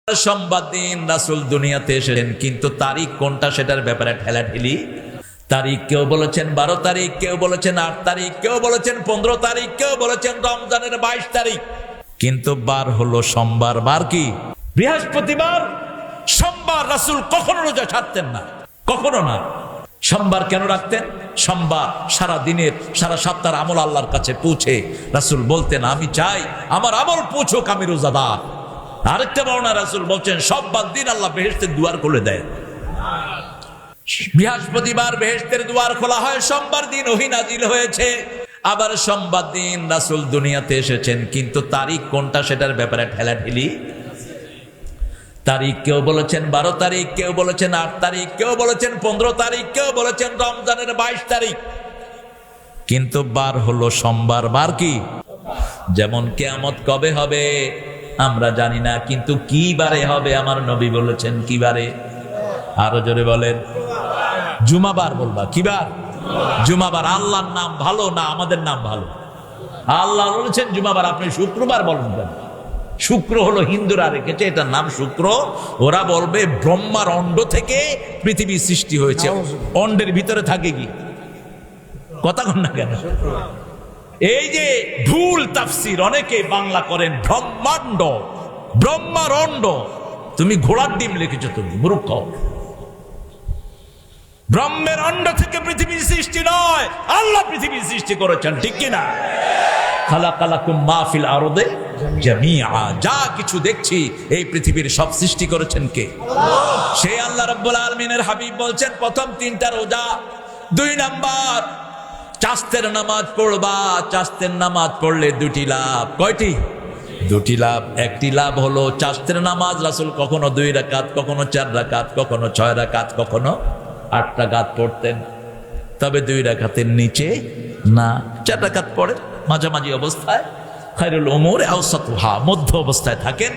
সোমবার দিন রাসূল দুনিয়াতে এসেছেন, কিন্তু তারিখ কোনটা সেটার ব্যাপারে ঠেলাঠেলি। তারিখ কেউ বলেছেন 12 তারিখ, কেউ বলেছেন 8 তারিখ, কেউ বলেছেন 15 তারিখ, কেউ বলেছেন রমজানের 22 তারিখ, কিন্তু বার হলো সোমবার। বার কি? বৃহস্পতিবার। সোমবার রাসূল কখনো রোজা ছাড়তেন না, কখনো না। সোমবার কেন রাখতেন? সোমবার সারা দিনের সারা সপ্তাহের আমল আল্লাহর কাছে পৌঁছে রাসূল বলতেন, আমি চাই আমার আমল পৌঁছুক, আমি রোজাদার। আরেকটা বর্ণনা রাসূল বলছেন, সোমবার দিন আল্লাহ বেহেশতের দুয়ার খুলে দেয়। বৃহস্পতিবার বেহেশতের দুয়ার খোলা হয়, সোমবার দিন ওহী নাজিল হয়েছে। আবার সোমবার দিন রাসূল দুনিয়াতে এসেছেন, কিন্তু তারিখ কোনটা সেটার ব্যাপারে ঠেলাঠেলি। তারিখ কেউ বলেছেন 12 তারিখ, কেউ বলেছেন 8 তারিখ, কেউ বলেছেন 15 তারিখ, কেউ বলেছেন রমজানের 22 তারিখ, কিন্তু বার হলো সোমবার। বার কি? যেমন কিয়ামত কবে হবে আমরা জানি না, কিন্তু কি বারে হবে আমার নবী বলেছেন। কি বারে? আরো জোরে বলেন। জুমাবার বলবা। কি বার? জুমাবার। আল্লাহর নাম ভালো না আমাদের নাম ভালো? আল্লাহ বলেছেন জুমাবার, আপনি শুক্রবার বলেন কেন? শুক্র হলো হিন্দুরা রেখেছে, এটার নাম শুক্র। ওরা বলবে ব্রহ্মার অণ্ড থেকে পৃথিবী সৃষ্টি হয়েছে। অণ্ডের ভিতরে থাকে কি? কথা কন না কেন? এই যে ভুল তাফসীর অনেকে বাংলা করেন ব্রহ্মাণ্ড, ব্রহ্মার অণ্ড। তুমি ঘোড়ার ডিম লিখেছো, তুমি মূর্খ। ব্রহ্মের অণ্ড থেকে পৃথিবীর সৃষ্টি নয়, আল্লাহ পৃথিবীর সৃষ্টি করেছেন, ঠিক কিনা? খালাকালাকুম মা ফিল আরদে জামিআ। যা কিছু দেখছি এই পৃথিবীর সব সৃষ্টি করেছেন কে? সেই আল্লাহ রাব্বুল আলামিনের হাবিব বলছেন, প্রথম 3টা রোজা, 2 নাম্বার চাস্তের নামাজ পড়বা। চাস্তের নামাজ পড়লে 2টি লাভ। কয়টি? 2টি লাভ। একটি লাভ হলো চাস্তের নামাজ রাসূল কখনো 2 রাকাত, কখনো 4 রাকাত, কখনো 6 রাকাত, কখনো 8 রাকাত পড়তেন, তবে 2 রাকাতের নিচে না। 4 রাকাত পড়েন মাঝামাঝি অবস্থায়, খায়রুল উমুরি আওসাতুহা, মধ্য অবস্থায় থাকেন।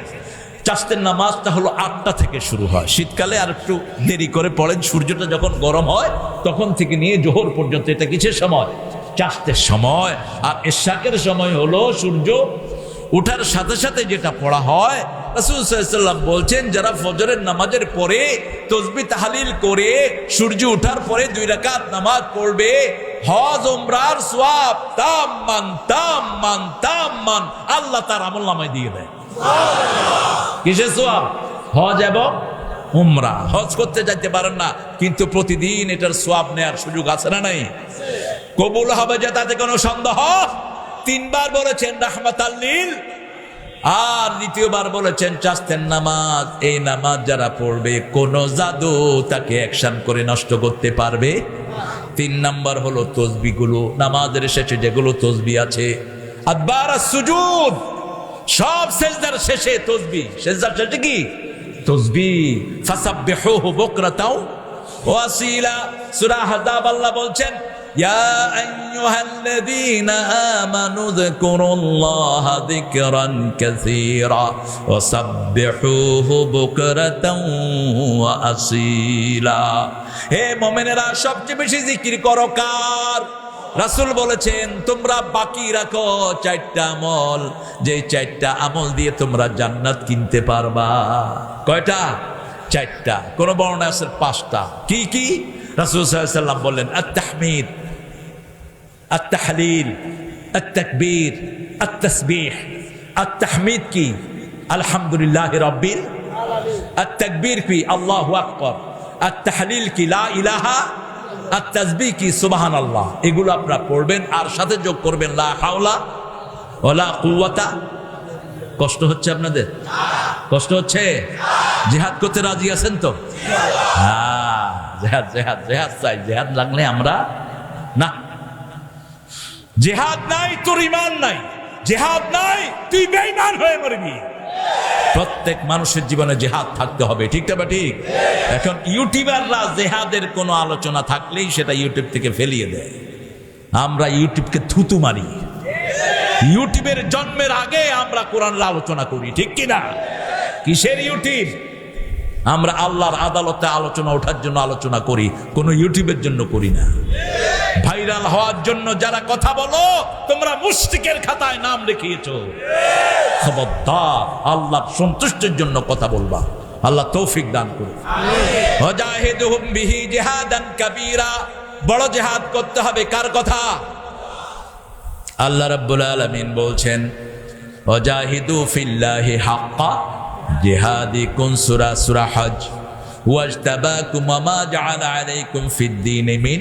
চাস্তের নামাজটা হলো 8টা থেকে শুরু হয়, শীতকালে আর একটু দেরি করে পড়েন। সূর্যটা যখন গরম হয় তখন থেকে নিয়ে জোহর পর্যন্ত, এটা কিসের সময়? চাস্তের সময়। আর ইশাকের সময় হলো সূর্য উঠার সাথে সাথে যেটা পড়া হয়। রাসূল সাল্লাল্লাহু আলাইহি ওয়াসাল্লাম বলছেন, যারা ফজরের নামাজের পরে তাসবিহ তাহলিল করে সূর্য ওঠার পরে 2 রাকাত নামাজ পড়বে, হজ উমরার সওয়াব তাম্মান তাম্মান তাম্মান আল্লাহ তার আমলনামায় দিয়ে দেয়। কিসের সওয়াব? হজ এবং উমরা। হজ করতে যাইতে পারেন না, কিন্তু প্রতিদিন এটার সওয়াব নেয়ার সুযোগ আছে না নাই? কবুল হবে যে, তাতে কোনো সন্দেহ? 3 বার বলেছেন রাহমাতাল লিল, আর 2য়বার বলেছেন চাস্তের নামাজ। এই নামাজ যারা পড়বে কোন জাদু তাকে অ্যাকশন করে নষ্ট করতে পারবে। 3 নাম্বার হলো তসবিহগুলো, নামাজের শেষে যেগুলো তসবিহ আছে। আদবার সুজুদ, সব সেজদার শেষে তসবিহ। সেজদার শেষে কি? তসবিহ। ফাসাব্বিহুহু বুকরাতাও ওয়া আসীলা। সূরা আহজাব আল্লাহ বলছেন, ইয়া আইয়ুহাল্লাযীনা আমানু যকুরুল্লাহা যিকরান কাসীরা ওয়া সাব্বিহুহু বুকরাতাও ওয়া আসীলা। হে মুমিনেরা, সবচেয়ে বেশি জিকির করো কার? রাসূল বলেছেন, তোমরা বাকি রাখো 4টা আমল, যে 4টা আমল দিয়ে তোমরা জান্নাত কিনতে পারবা। কয়টা? 4টা। কোন বর্ণনা আছে 5টা। কি কি? রাসূল সাল্লাল্লাহু আলাইহি ওয়াসাল্লাম বললেন, আত-তাহমিদ, আত-তাহলিল, আত-তাকবীর, আত-তাসবিহ। আত-তাহমিদ কি? আলহামদুলিল্লাহি রাব্বিল আলামিন। আত-তাকবীর কি? আল্লাহু আকবার। আত-তাহলিল কি? লা ইলাহা। আত-তাসবিহ কি? সুবহানাল্লাহ। এগুলো আপনারা পড়বেন, আর সাথে যোগ করবেন লা হাওলা ওয়ালা কুওয়াতা। কষ্ট হচ্ছে আপনাদের? কষ্ট হচ্ছে? জিহাদ করতে রাজি আছেন তো? হ্যাঁ, জিহাদ জিহাদ জিহাদ চাই। জিহাদ লাগলে আমরা না। জিহাদ নাই তোর ঈমান নাই, জিহাদ নাই তুই বেঈমান হয়ে মরবি। প্রত্যেক মানুষের জীবনে জিহাদ থাকতে হবে, ঠিক না? ঠিক। এখন ইউটিউবাররা জিহাদের কোনো আলোচনা থাকলেই সেটা ইউটিউব থেকে ফেলিয়ে দেয়। আমরা ইউটিউবকে থুতু মারি। ইউটিউবের জন্মের আগে আমরা কোরআনের আলোচনা করি, ঠিক কিনা? কিসের ইউটিউব? আমরা আল্লাহর আদালতে আলোচনা ওঠার জন্য আলোচনা করি, কোনো ইউটিউবের জন্য করি না। ভাইরাল হওয়ার জন্য যারা কথা বলো, তোমরা মুশরিকের খাতায় নাম লিখিয়েছো। খবরদার আল্লাহর সন্তুষ্টির জন্য কথা বলবা। আল্লাহ তৌফিক দান করুন। ওয়াজাহিদুহুম বিহি জিহাদান কাবীরা, বড় জিহাদ করতে হবে। কার কথা? আল্লাহ রাব্বুল আলামিন বলছেন ওয়াজাহিদু ফিল্লাহি হাক্কা জিহাদিকুম, সূরা হজ। ওয়াজতাবাকুম ওয়া মা জাআলা আলাইকুম ফিদ-দীনি মিন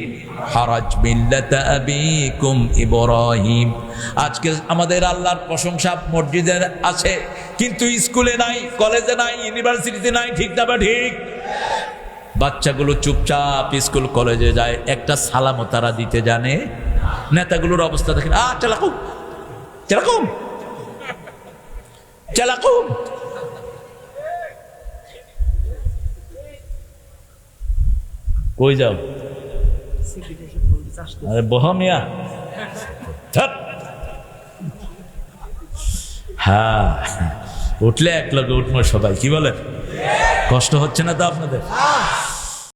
হারাজ মিল্লাতা আবিকুম ইব্রাহিম। আজকে আমাদের আল্লাহর প্রশংসা মসজিদে আছে, কিন্তু স্কুলে নাই, কলেজে নাই, ইউনিভার্সিটিতে নাই। ঠিক না বা ঠিক? বাচ্চাগুলো চুপচাপ স্কুল কলেজে যায়, একটা সালামও তারা দিতে জানে। নেতাগুলোর অবস্থা দেখেন, চালাকুম চালাকুম চালাকুম। কই যাও? আরে বহমিয়া। হ্যাঁ, উঠলে এক লগে উঠবো সবাই। কি বলেন? কষ্ট হচ্ছে না তো আপনাদের?